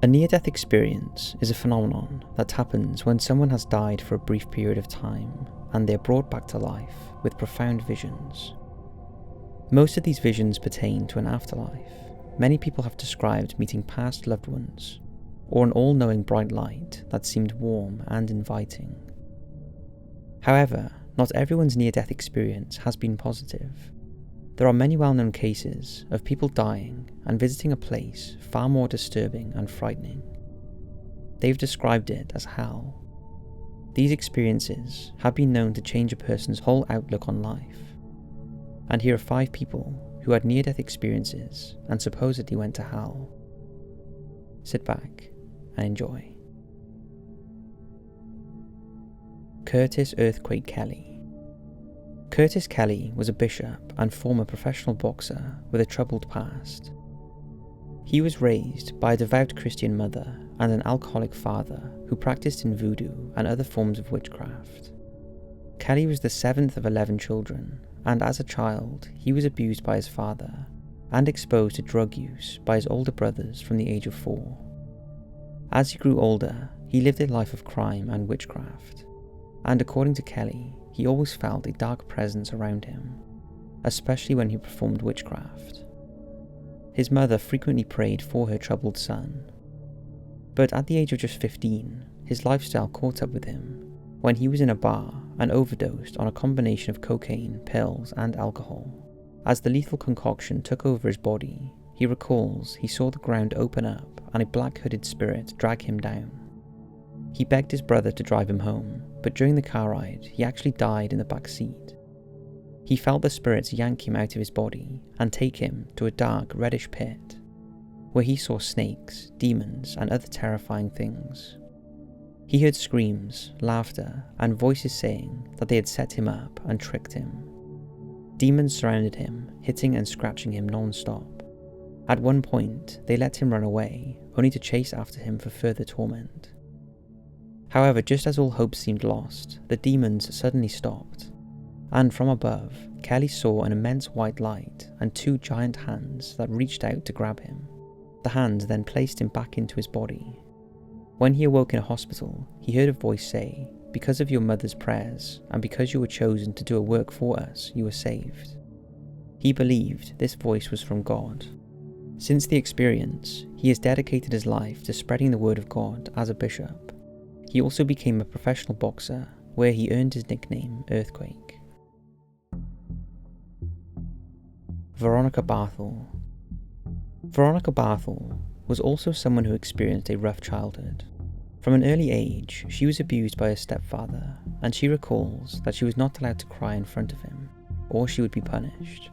A near-death experience is a phenomenon that happens when someone has died for a brief period of time and they are brought back to life with profound visions. Most of these visions pertain to an afterlife. Many people have described meeting past loved ones, or an all-knowing bright light that seemed warm and inviting. However, not everyone's near-death experience has been positive. There are many well-known cases of people dying and visiting a place far more disturbing and frightening. They've described it as hell. These experiences have been known to change a person's whole outlook on life. And here are 5 people who had near-death experiences and supposedly went to hell. Sit back and enjoy. Curtis Earthquake Kelly. Curtis Kelly was a bishop and former professional boxer with a troubled past. He was raised by a devout Christian mother and an alcoholic father who practiced in voodoo and other forms of witchcraft. Kelly was the 7th of 11 children, and as a child he was abused by his father and exposed to drug use by his older brothers from the age of 4. As he grew older, he lived a life of crime and witchcraft, and according to Kelly, he always felt a dark presence around him, especially when he performed witchcraft. His mother frequently prayed for her troubled son. But at the age of just 15, his lifestyle caught up with him when he was in a bar and overdosed on a combination of cocaine, pills, and alcohol. As the lethal concoction took over his body, he recalls he saw the ground open up and a black-hooded spirit drag him down. He begged his brother to drive him home, but during the car ride, he actually died in the back seat. He felt the spirits yank him out of his body and take him to a dark, reddish pit, where he saw snakes, demons, and other terrifying things. He heard screams, laughter, and voices saying that they had set him up and tricked him. Demons surrounded him, hitting and scratching him non-stop. At one point, they let him run away, only to chase after him for further torment. However, just as all hope seemed lost, the demons suddenly stopped, and from above, Kelly saw an immense white light and 2 giant hands that reached out to grab him. The hands then placed him back into his body. When he awoke in a hospital, he heard a voice say, "Because of your mother's prayers, and because you were chosen to do a work for us, you were saved." He believed this voice was from God. Since the experience, he has dedicated his life to spreading the word of God as a bishop. He also became a professional boxer, where he earned his nickname Earthquake. Veronica Bothell. Veronica Bothell was also someone who experienced a rough childhood. From an early age, she was abused by her stepfather, and she recalls that she was not allowed to cry in front of him, or she would be punished.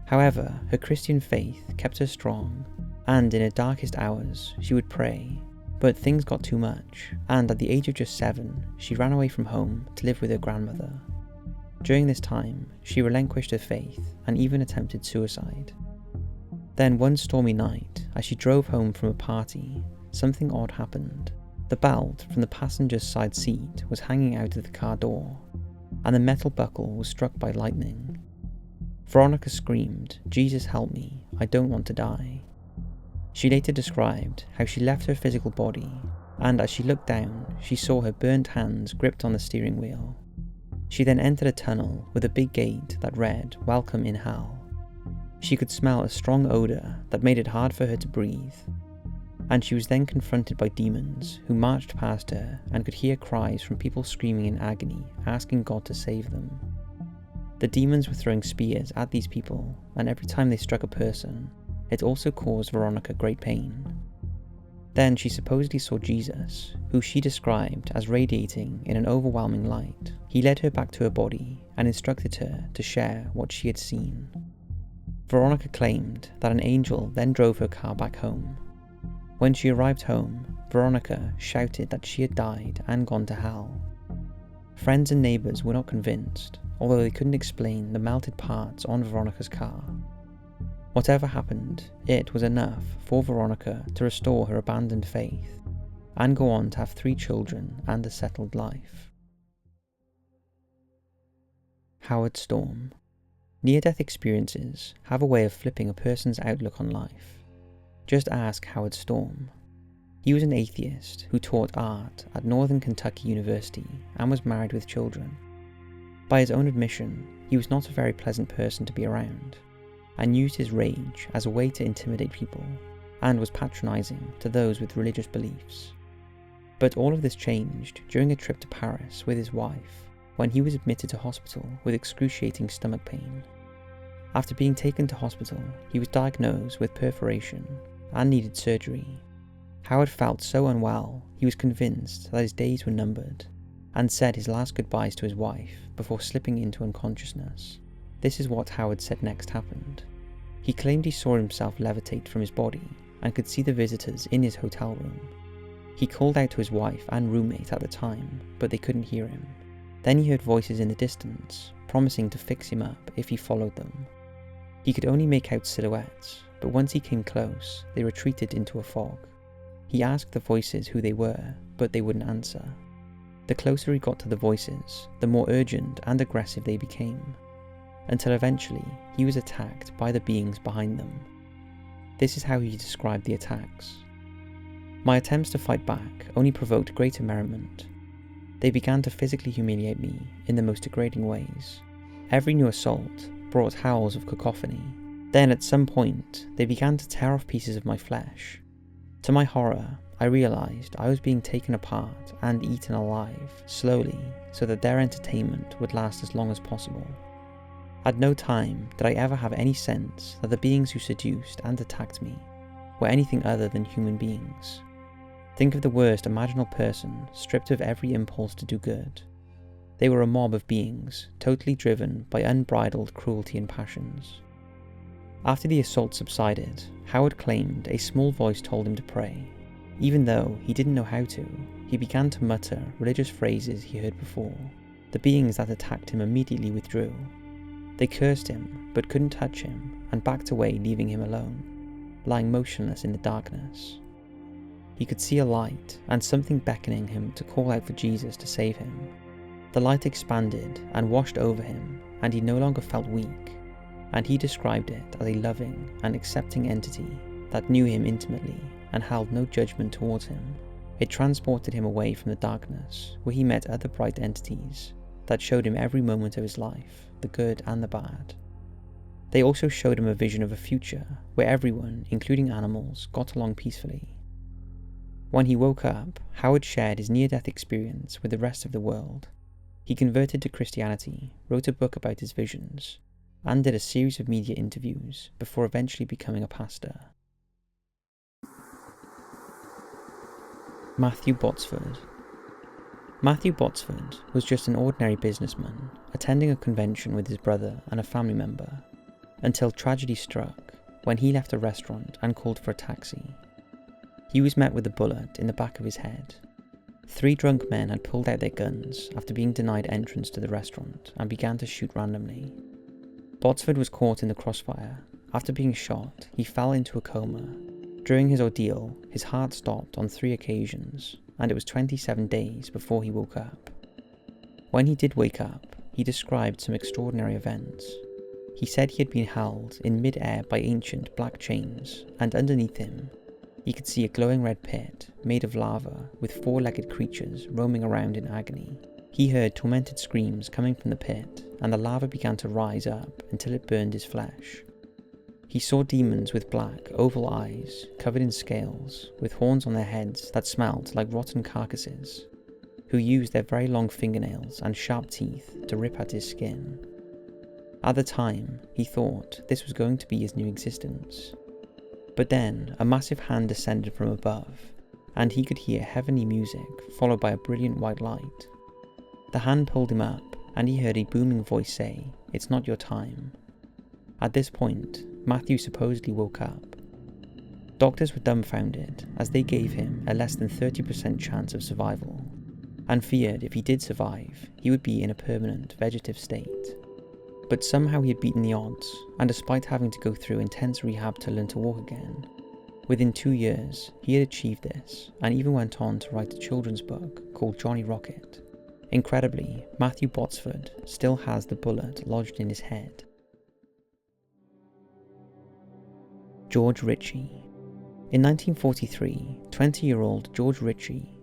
However, her Christian faith kept her strong, and in her darkest hours, she would pray. But things got too much, and at the age of just 7, she ran away from home to live with her grandmother. During this time, she relinquished her faith and even attempted suicide. Then one stormy night, as she drove home from a party, something odd happened. The belt from the passenger's side seat was hanging out of the car door, and the metal buckle was struck by lightning. Veronica screamed, "Jesus help me, I don't want to die." She later described how she left her physical body, and as she looked down, she saw her burnt hands gripped on the steering wheel. She then entered a tunnel with a big gate that read, "Welcome in Hell." She could smell a strong odour that made it hard for her to breathe, and she was then confronted by demons who marched past her and could hear cries from people screaming in agony, asking God to save them. The demons were throwing spears at these people, and every time they struck a person, it also caused Veronica great pain. Then she supposedly saw Jesus, who she described as radiating in an overwhelming light. He led her back to her body and instructed her to share what she had seen. Veronica claimed that an angel then drove her car back home. When she arrived home, Veronica shouted that she had died and gone to hell. Friends and neighbours were not convinced, although they couldn't explain the melted parts on Veronica's car. Whatever happened, it was enough for Veronica to restore her abandoned faith and go on to have 3 children and a settled life. Howard Storm. Near-death experiences have a way of flipping a person's outlook on life. Just ask Howard Storm. He was an atheist who taught art at Northern Kentucky University and was married with children. By his own admission, he was not a very pleasant person to be around, and used his rage as a way to intimidate people, and was patronising to those with religious beliefs. But all of this changed during a trip to Paris with his wife, when he was admitted to hospital with excruciating stomach pain. After being taken to hospital, he was diagnosed with perforation and needed surgery. Howard felt so unwell, he was convinced that his days were numbered, and said his last goodbyes to his wife before slipping into unconsciousness. This is what Howard said next happened. He claimed he saw himself levitate from his body and could see the visitors in his hotel room. He called out to his wife and roommate at the time, but they couldn't hear him. Then he heard voices in the distance, promising to fix him up if he followed them. He could only make out silhouettes, but once he came close, they retreated into a fog. He asked the voices who they were, but they wouldn't answer. The closer he got to the voices, the more urgent and aggressive they became, until eventually he was attacked by the beings behind them. This is how he described the attacks. My attempts to fight back only provoked greater merriment. They began to physically humiliate me in the most degrading ways. Every new assault brought howls of cacophony. Then at some point, they began to tear off pieces of my flesh. To my horror, I realised I was being taken apart and eaten alive, slowly, so that their entertainment would last as long as possible. At no time did I ever have any sense that the beings who seduced and attacked me were anything other than human beings. Think of the worst imaginable person stripped of every impulse to do good. They were a mob of beings, totally driven by unbridled cruelty and passions. After the assault subsided, Howard claimed a small voice told him to pray. Even though he didn't know how to, he began to mutter religious phrases he heard before. The beings that attacked him immediately withdrew. They cursed him, but couldn't touch him, and backed away, leaving him alone, lying motionless in the darkness. He could see a light, and something beckoning him to call out for Jesus to save him. The light expanded and washed over him, and he no longer felt weak, and he described it as a loving and accepting entity that knew him intimately and held no judgment towards him. It transported him away from the darkness, where he met other bright entities that showed him every moment of his life, the good and the bad. They also showed him a vision of a future where everyone, including animals, got along peacefully. When he woke up, Howard shared his near-death experience with the rest of the world. He converted to Christianity, wrote a book about his visions, and did a series of media interviews before eventually becoming a pastor. Matthew Botsford. Matthew Botsford was just an ordinary businessman, attending a convention with his brother and a family member, until tragedy struck when he left a restaurant and called for a taxi. He was met with a bullet in the back of his head. 3 drunk men had pulled out their guns after being denied entrance to the restaurant and began to shoot randomly. Botsford was caught in the crossfire. After being shot, he fell into a coma. During his ordeal, his heart stopped on 3 occasions, and it was 27 days before he woke up. When he did wake up, he described some extraordinary events. He said he had been held in mid-air by ancient black chains, and underneath him, he could see a glowing red pit made of lava with 4-legged creatures roaming around in agony. He heard tormented screams coming from the pit, and the lava began to rise up until it burned his flesh. He saw demons with black, oval eyes, covered in scales, with horns on their heads that smelled like rotten carcasses, who used their very long fingernails and sharp teeth to rip at his skin. At the time, he thought this was going to be his new existence. But then, a massive hand descended from above, and he could hear heavenly music followed by a brilliant white light. The hand pulled him up, and he heard a booming voice say, "It's not your time." At this point, Matthew supposedly woke up. Doctors were dumbfounded as they gave him a less than 30% chance of survival, and feared if he did survive, he would be in a permanent vegetative state. But somehow he had beaten the odds, and despite having to go through intense rehab to learn to walk again, within 2 years he had achieved this, and even went on to write a children's book called Johnny Rocket. Incredibly, Matthew Botsford still has the bullet lodged in his head. George Ritchie. In 1943, 20-year-old George Ritchie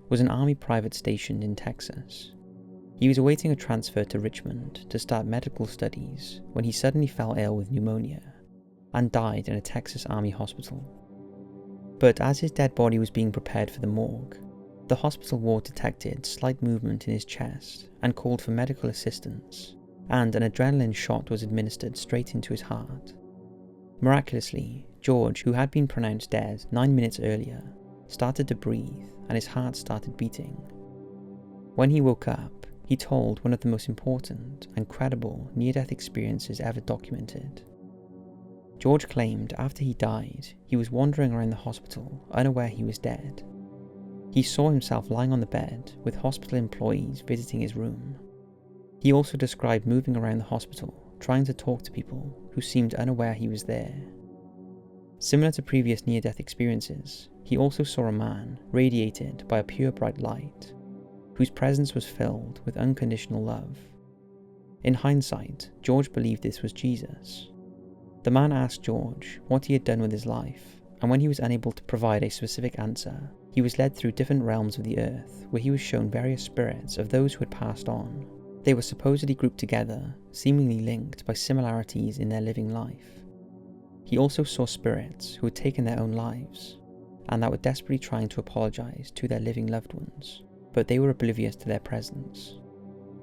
was an army private stationed in Texas. He was awaiting a transfer to Richmond to start medical studies when he suddenly fell ill with pneumonia and died in a Texas Army hospital. But as his dead body was being prepared for the morgue, the hospital ward detected slight movement in his chest and called for medical assistance, and an adrenaline shot was administered straight into his heart. Miraculously, George, who had been pronounced dead 9 minutes earlier, started to breathe and his heart started beating. When he woke up, he told one of the most important and credible near-death experiences ever documented. George claimed after he died, he was wandering around the hospital, unaware he was dead. He saw himself lying on the bed with hospital employees visiting his room. He also described moving around the hospital, trying to talk to people who seemed unaware he was there. Similar to previous near-death experiences, he also saw a man radiated by a pure bright light, whose presence was filled with unconditional love. In hindsight, George believed this was Jesus. The man asked George what he had done with his life, and when he was unable to provide a specific answer, he was led through different realms of the earth where he was shown various spirits of those who had passed on. They were supposedly grouped together, seemingly linked by similarities in their living life. He also saw spirits who had taken their own lives, and that were desperately trying to apologize to their living loved ones, but they were oblivious to their presence.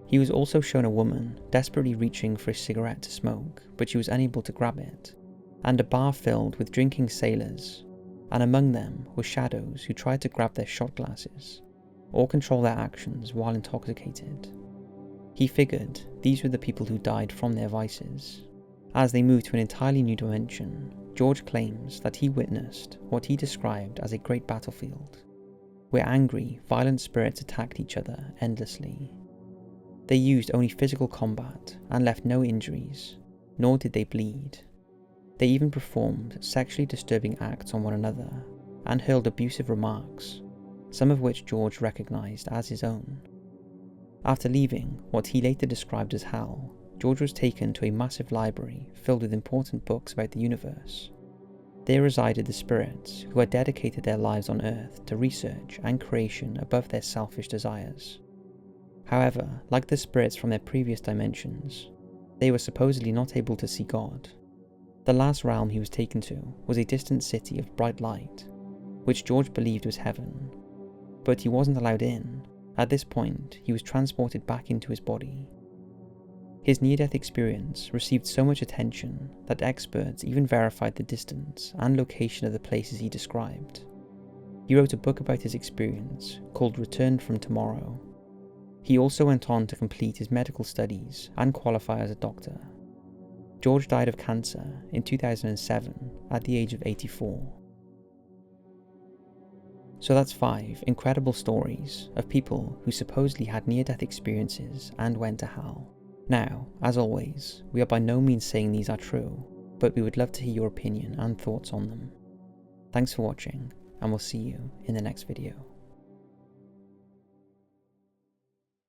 He was also shown a woman desperately reaching for a cigarette to smoke, but she was unable to grab it, and a bar filled with drinking sailors, and among them were shadows who tried to grab their shot glasses, or control their actions while intoxicated. He figured these were the people who died from their vices. As they moved to an entirely new dimension, George claims that he witnessed what he described as a great battlefield, where angry, violent spirits attacked each other endlessly. They used only physical combat and left no injuries, nor did they bleed. They even performed sexually disturbing acts on one another and hurled abusive remarks, some of which George recognized as his own. After leaving what he later described as hell, George was taken to a massive library filled with important books about the universe. There resided the spirits who had dedicated their lives on Earth to research and creation above their selfish desires. However, like the spirits from their previous dimensions, they were supposedly not able to see God. The last realm he was taken to was a distant city of bright light, which George believed was heaven. But he wasn't allowed in. At this point, he was transported back into his body. His near-death experience received so much attention that experts even verified the distance and location of the places he described. He wrote a book about his experience called Return from Tomorrow. He also went on to complete his medical studies and qualify as a doctor. George died of cancer in 2007 at the age of 84. So that's 5 incredible stories of people who supposedly had near-death experiences and went to hell. Now, as always, we are by no means saying these are true, but we would love to hear your opinion and thoughts on them. Thanks for watching, and we'll see you in the next video.